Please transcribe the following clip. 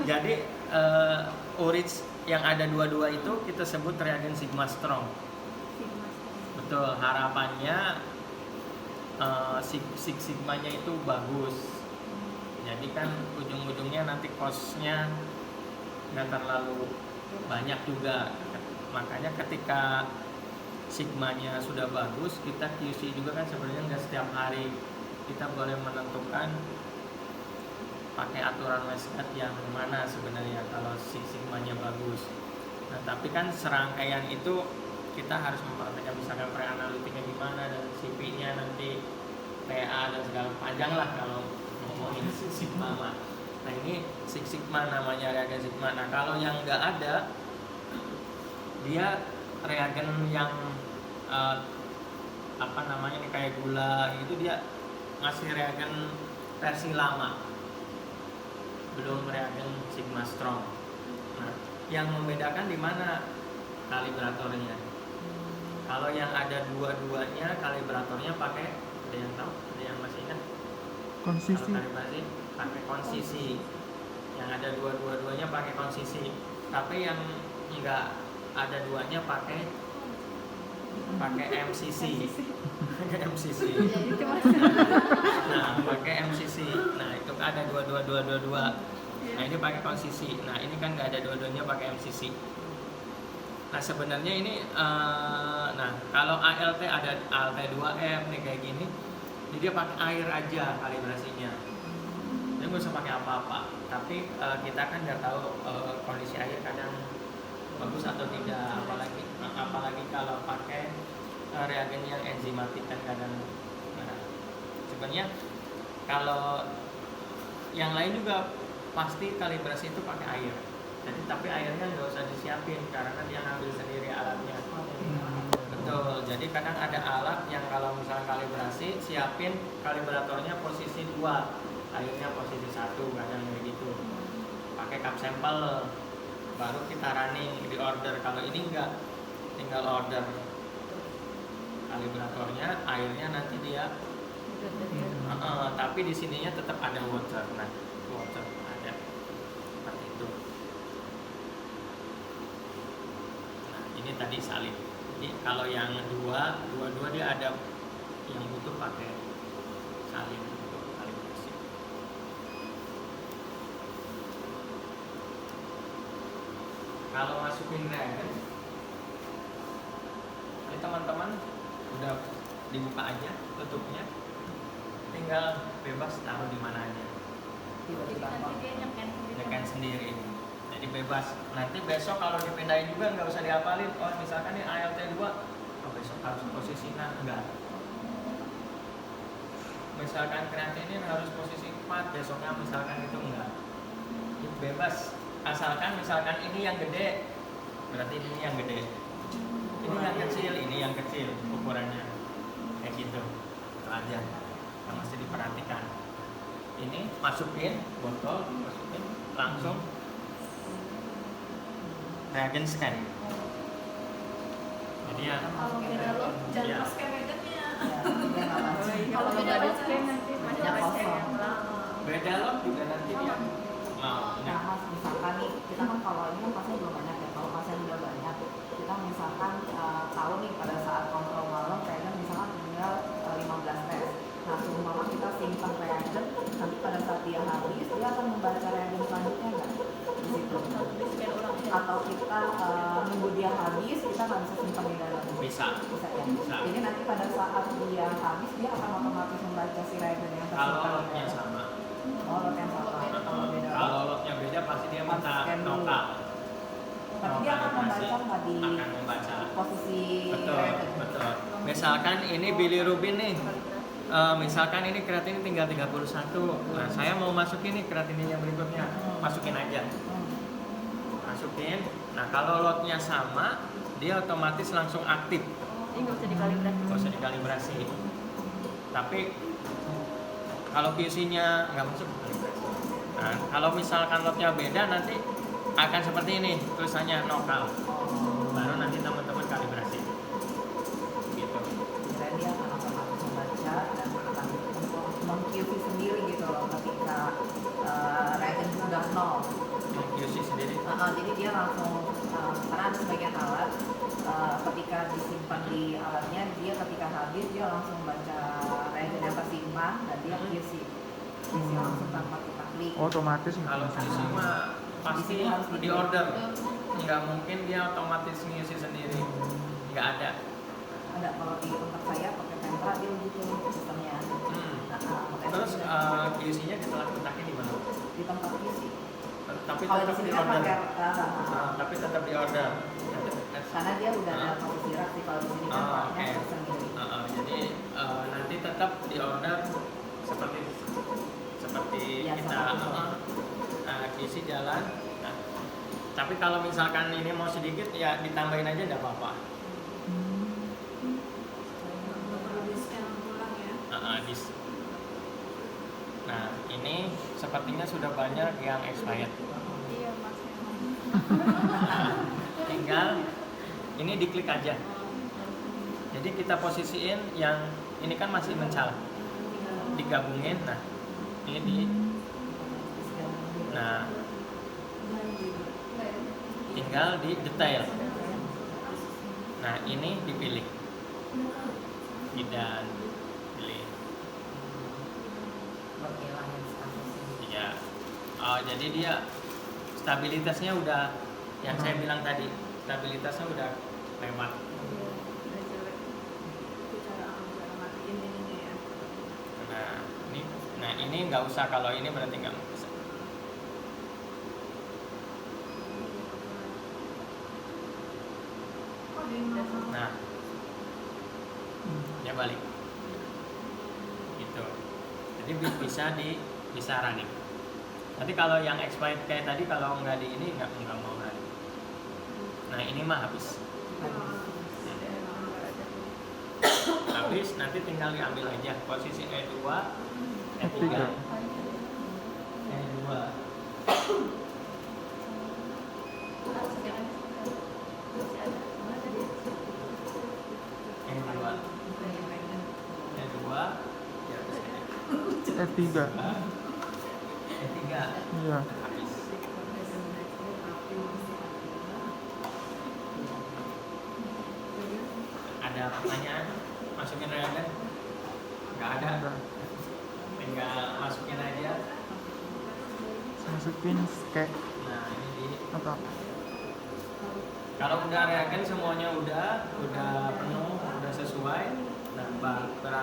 Jadi Urits yang ada dua-dua itu kita sebut reagen Sigma Strong. Betul, harapannya sigmanya itu bagus. Jadi kan ujung-ujungnya nanti cost-nya nggak terlalu banyak juga. Makanya ketika sigmanya sudah bagus, kita QC juga kan sebenarnya nggak setiap hari. Kita boleh menentukan pakai aturan WSCAT yang mana sebenarnya kalau sigmanya bagus. Nah, tapi kan serangkaian itu kita harus memperhatikan misalkan pre-analitiknya gimana dan CP-nya nanti PA dan segala panjang lah kalau ngomongin sigma mah. Nah, ini Six Sigma namanya, reagen sigma. Nah, kalau yang nggak ada, dia reagen yang apa namanya ini kayak gula itu, dia ngasih reagen versi lama, belum reagen Sigma Strong. Nah, yang membedakan di mana kalibratornya. Kalau yang ada dua-duanya kalibratornya pakai, ada yang tahu? Ada yang masih ingat? Konsisi. Kalau kalibrasi pakai konsisi. Yang ada dua-duanya pakai konsisi. Tapi yang enggak ada duanya pakai MCC. Pakai MCC. Nah, pakai MCC. Nah, itu ada dua. Nah, ini pakai konsisi. Nah, ini kan nggak ada dua-duanya pakai MCC. Nah, sebenarnya ini nah, kalau ALT ada ALT 2M nih kayak gini, jadi dia pakai air aja kalibrasinya. Dia nggak usah pakai apa-apa. Tapi kita kan nggak tahu kondisi air kadang bagus atau tidak, apalagi kalau pakai reagen yang enzimatik kan kadang. Nah, sebenarnya kalau yang lain juga pasti kalibrasi itu pakai air. Jadi tapi airnya nggak usah disiapin karena dia ngambil sendiri alatnya. Betul. Jadi kadang ada alat yang kalau misalnya kalibrasi siapin kalibratornya posisi 2, airnya posisi 1, kadang kayak gitu. Pakai cup sampel baru kita running di order. Kalau ini enggak, tinggal order kalibratornya, airnya nanti dia tapi di sininya tetap ada water. Nah, water ada seperti itu. Nah, ini tadi salin. Jadi kalau yang dua dia ada yang butuh pakai salin untuk kalibrasi. Kalau masukin reagen, ini teman-teman udah dibuka aja tutupnya, tinggal bebas taruh di mana aja. Nyekan sendiri. Jadi bebas. Nanti besok kalau dipindahin juga nggak usah dihafalin. Oh, misalkan ini ALT 2, oh besok harus posisinya enggak. Misalkan kreatinin harus posisi 4, besoknya misalkan itu enggak. Itu bebas. Asalkan misalkan ini yang gede, berarti ini yang gede. Ini yang kecil ukurannya. Kayak gitu. Itu aja yang mesti diperhatikan. Ini masukin botol, masukin langsung reagen scan. Jadi ya. Kalau beda lot jangan Ya. pakai reagennya. Kalau nggak ada scan nanti Ada scan. Beda lot juga nanti dia mau. Nah, Mas, misalkan nih, kita kan kalau ini kan pasien belum banyak ya. Kalau pasien udah banyak, kita misalkan tahu nih pada saat kontrol malam reagen misalkan tinggal 15 tes. Nah, seumpama kita simpan reagen, nanti pada saat dia habis, dia akan membaca reagen selanjutnya nggak? Di situ. Atau kita nunggu dia habis, kita nggak bisa simpan di dalam. Bisa Ya. Bisa. Jadi nanti pada saat dia habis, dia akan otomatis membaca si reagen yang Kalau tersimpan. lotnya sama. Oh, lot yang sama. Kalau beda. Kalau lotnya beda pasti dia minta Scan dulu. nokal. Tapi dia akan membaca nggak di Akan membaca. posisi Betul, reagen? betul. Misalkan ini bilirubin nih. Misalkan ini kreatin tinggal 31. Nah, saya mau masukin nih kreatinin yang berikutnya. Masukin aja. Masukin. Nah, kalau lotnya sama, dia otomatis langsung aktif. Ini nggak usah dikalibrasi. Nggak usah dikalibrasi. Tapi kalau QC-nya nggak masuk kalibrasi. Nah, kalau misalkan lotnya beda nanti akan seperti ini tulisannya nokal. Baru nanti teman-teman kalibrasi. Gitu. Kira dia akan otomatis membaca dan akan meng-QC sendiri gitu loh ketika reagen sudah 0. Jadi dia langsung karena ada sebagian alat ketika disimpan di alatnya, dia ketika habis dia langsung baca reagen yang tersimpan dan dia QC langsung tanpa kita klik. Otomatis Kalau QC mah pasti Di sini harus di order, nggak mungkin dia otomatis ngisi sendiri, nggak ada. Ada kalau di tempat saya pakai Pentra dia begitu sistemnya. Makanya Terus sudah QC-nya kita letaknya di mana? di tempat QC. Tapi Kalau di tetap sini di kan order. pakai Tapi tetap di order. karena dia udah ada posisi rak sih, kalau di sini kan paknya Oke. sendiri. Jadi nanti tetap di order seperti Biasa. kita QC jalan. Nah, tapi kalau misalkan ini mau sedikit ya ditambahin aja enggak apa-apa. Nggak perlu di-scan ulang ya. Nah, ini sepertinya sudah banyak yang expired. Iya mas memang. Tinggal ini diklik aja. Jadi kita posisiin yang ini kan masih mencal, digabungin. Nah, ini nah tinggal di detail. Nah, ini dipilih dan pilih. Iya. Jadi dia stabilitasnya udah yang saya bilang tadi, stabilitasnya udah lewat. Udah jelek. Itu cara matiin ininya ya. Nah ini nggak usah, kalau ini berarti nggak bisa. Oh di dasar. Nah, ya balik. Gitu. Jadi bisa running. Nanti kalau yang expired kayak tadi, kalau nggak di ini nggak mau running. Nah ini mah habis. Habis nanti tinggal diambil aja posisi E2, E3, E2. E2, E2, ya habis ini. E3. E3, Iya. habis. Ada pertanyaan? Masukin reagen? Nggak ada. Tinggal masukin aja. Masukin skek Nah ini di. atau Kalau udah reagen semuanya udah penuh, udah sesuai. Nah berarti